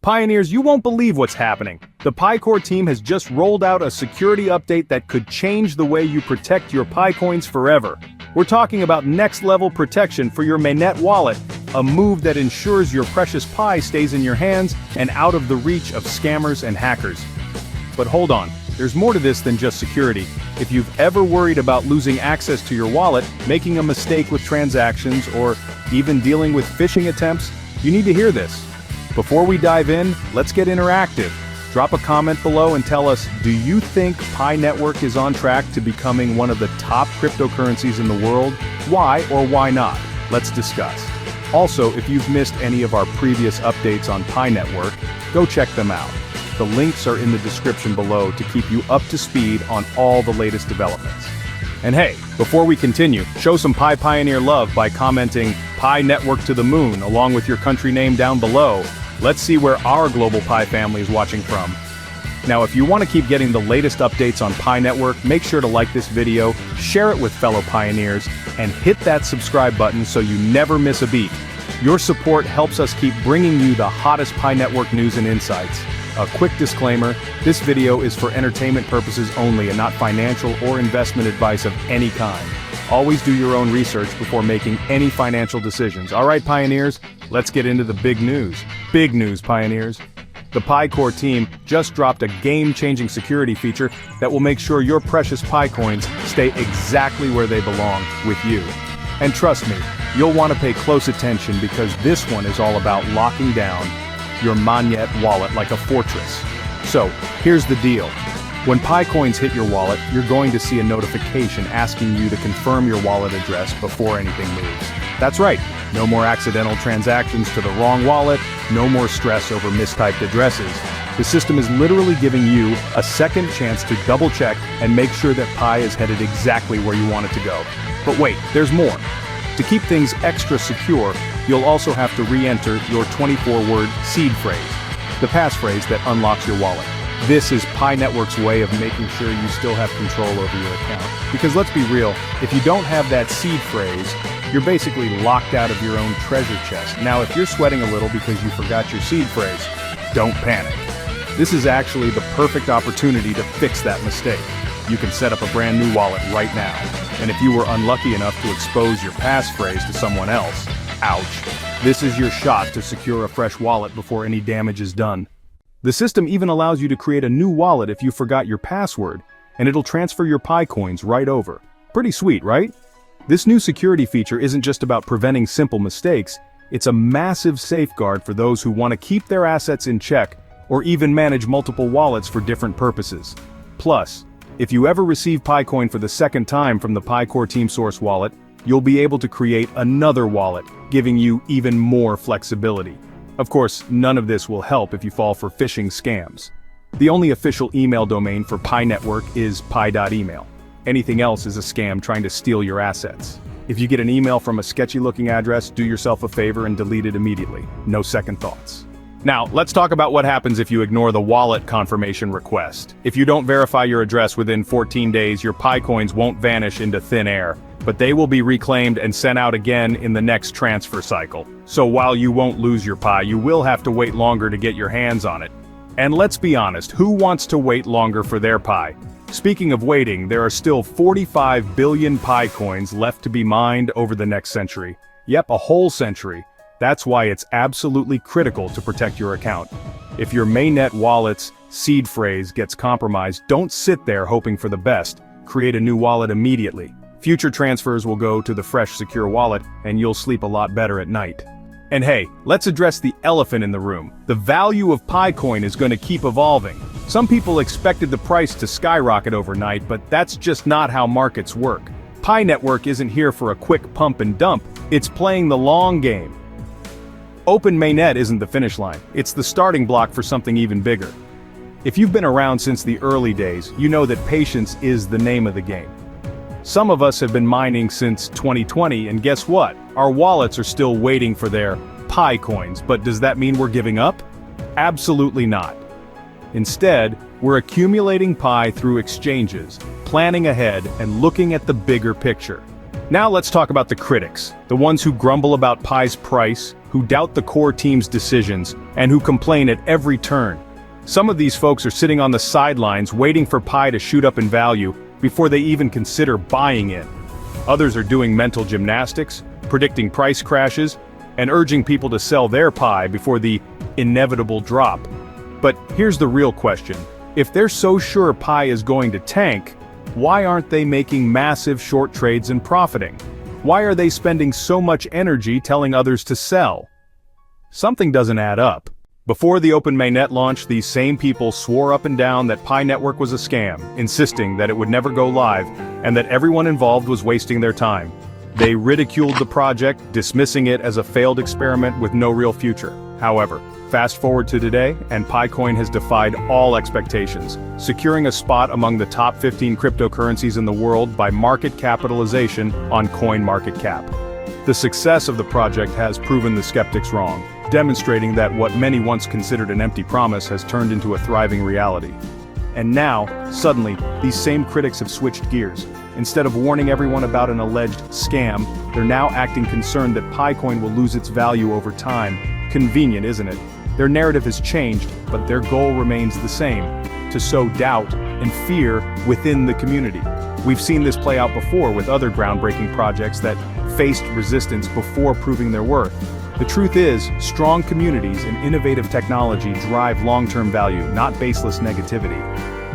Pioneers, you won't believe what's happening. The PiCore team has just rolled out a security update that could change the way you protect your Pi coins forever. We're talking about next-level protection for your Mainnet wallet, a move that ensures your precious Pi stays in your hands and out of the reach of scammers and hackers. But hold on, there's more to this than just security. If you've ever worried about losing access to your wallet, making a mistake with transactions, or even dealing with phishing attempts, you need to hear this. Before we dive in, let's get interactive. Drop a comment below and tell us, do you think Pi Network is on track to becoming one of the top cryptocurrencies in the world? Why or why not? Let's discuss. Also, if you've missed any of our previous updates on Pi Network, go check them out. The links are in the description below to keep you up to speed on all the latest developments. And hey, before we continue, show some Pi Pioneer love by commenting Pi Network to the moon along with your country name down below. Let's see where our global Pi family is watching from. Now, if you want to keep getting the latest updates on Pi Network, make sure to like this video, share it with fellow pioneers, and hit that subscribe button so you never miss a beat. Your support helps us keep bringing you the hottest Pi Network news and insights. A quick disclaimer, this video is for entertainment purposes only and not financial or investment advice of any kind. Always do your own research before making any financial decisions. Alright, Pioneers, let's get into the big news. Big news, Pioneers. The PiCore team just dropped a game-changing security feature that will make sure your precious Pi coins stay exactly where they belong, with you. And trust me, you'll want to pay close attention because this one is all about locking down your Mainnet wallet like a fortress. So, here's the deal. When Pi coins hit your wallet, you're going to see a notification asking you to confirm your wallet address before anything moves. That's right, no more accidental transactions to the wrong wallet, no more stress over mistyped addresses. The system is literally giving you a second chance to double-check and make sure that Pi is headed exactly where you want it to go. But wait, there's more. To keep things extra secure, you'll also have to re-enter your 24-word seed phrase, the passphrase that unlocks your wallet. This is Pi Network's way of making sure you still have control over your account. Because let's be real, if you don't have that seed phrase, you're basically locked out of your own treasure chest. Now, if you're sweating a little because you forgot your seed phrase, don't panic. This is actually the perfect opportunity to fix that mistake. You can set up a brand new wallet right now. And if you were unlucky enough to expose your passphrase to someone else, ouch, this is your shot to secure a fresh wallet before any damage is done. The system even allows you to create a new wallet if you forgot your password, and it'll transfer your Pi coins right over. Pretty sweet, right? This new security feature isn't just about preventing simple mistakes, it's a massive safeguard for those who want to keep their assets in check or even manage multiple wallets for different purposes. Plus, if you ever receive PiCoin for the second time from the PiCore Team Source wallet, you'll be able to create another wallet, giving you even more flexibility. Of course, none of this will help if you fall for phishing scams. The only official email domain for Pi Network is pi.email. Anything else is a scam trying to steal your assets. If you get an email from a sketchy-looking address, do yourself a favor and delete it immediately. No second thoughts. Now, let's talk about what happens if you ignore the wallet confirmation request. If you don't verify your address within 14 days, your Pi coins won't vanish into thin air, but they will be reclaimed and sent out again in the next transfer cycle. So while you won't lose your Pi, you will have to wait longer to get your hands on it. And let's be honest, who wants to wait longer for their Pi? Speaking of waiting, there are still 45 billion Pi coins left to be mined over the next century. Yep, a whole century. That's why it's absolutely critical to protect your account. If your Mainnet wallet's seed phrase gets compromised, don't sit there hoping for the best. Create a new wallet immediately. Future transfers will go to the fresh, secure wallet, and you'll sleep a lot better at night. And hey, let's address the elephant in the room. The value of PiCoin is going to keep evolving. Some people expected the price to skyrocket overnight, but that's just not how markets work. Pi Network isn't here for a quick pump and dump, it's playing the long game. Open Mainnet isn't the finish line, it's the starting block for something even bigger. If you've been around since the early days, you know that patience is the name of the game. Some of us have been mining since 2020, and guess what? Our wallets are still waiting for their Pi coins, but does that mean we're giving up? Absolutely not. Instead, we're accumulating Pi through exchanges, planning ahead and looking at the bigger picture. Now let's talk about the critics, the ones who grumble about Pi's price, who doubt the core team's decisions, and who complain at every turn. Some of these folks are sitting on the sidelines waiting for Pi to shoot up in value before they even consider buying in. Others are doing mental gymnastics, predicting price crashes, and urging people to sell their Pi before the inevitable drop. But here's the real question. If they're so sure Pi is going to tank, why aren't they making massive short trades and profiting? Why are they spending so much energy telling others to sell? Something doesn't add up. Before the Open Mainnet launch, these same people swore up and down that Pi Network was a scam, insisting that it would never go live, and that everyone involved was wasting their time. They ridiculed the project, dismissing it as a failed experiment with no real future. However, fast forward to today, and PiCoin has defied all expectations, securing a spot among the top 15 cryptocurrencies in the world by market capitalization on CoinMarketCap. The success of the project has proven the skeptics wrong, demonstrating that what many once considered an empty promise has turned into a thriving reality. And now, suddenly, these same critics have switched gears. Instead of warning everyone about an alleged scam, they're now acting concerned that PiCoin will lose its value over time. Convenient, isn't it? Their narrative has changed, but their goal remains the same: to sow doubt and fear within the community. We've seen this play out before with other groundbreaking projects that faced resistance before proving their worth. The truth is, strong communities and innovative technology drive long-term value, not baseless negativity.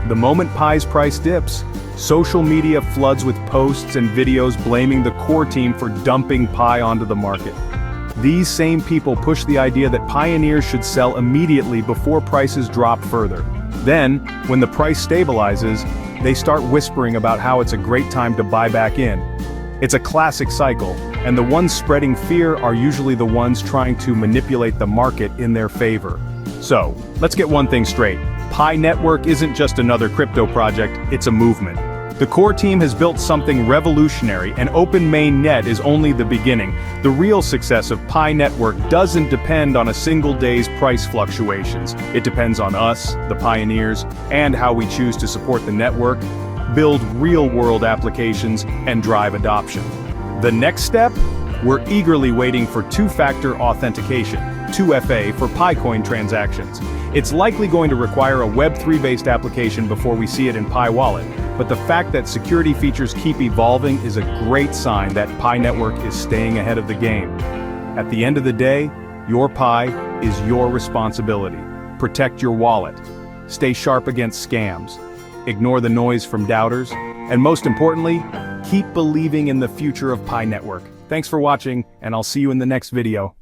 The moment Pi's price dips, social media floods with posts and videos blaming the core team for dumping Pi onto the market. These same people push the idea that pioneers should sell immediately before prices drop further. Then, when the price stabilizes, they start whispering about how it's a great time to buy back in. It's a classic cycle, and the ones spreading fear are usually the ones trying to manipulate the market in their favor. So, let's get one thing straight. Pi Network isn't just another crypto project, it's a movement. The core team has built something revolutionary, and Open Mainnet is only the beginning. The real success of Pi Network doesn't depend on a single day's price fluctuations. It depends on us, the pioneers, and how we choose to support the network, build real-world applications, and drive adoption. The next step? We're eagerly waiting for two-factor authentication, 2FA, for PiCoin transactions. It's likely going to require a Web3-based application before we see it in Pi Wallet, but the fact that security features keep evolving is a great sign that Pi Network is staying ahead of the game. At the end of the day, your Pi is your responsibility. Protect your wallet. Stay sharp against scams. Ignore the noise from doubters. And most importantly, keep believing in the future of Pi Network. Thanks for watching, and I'll see you in the next video.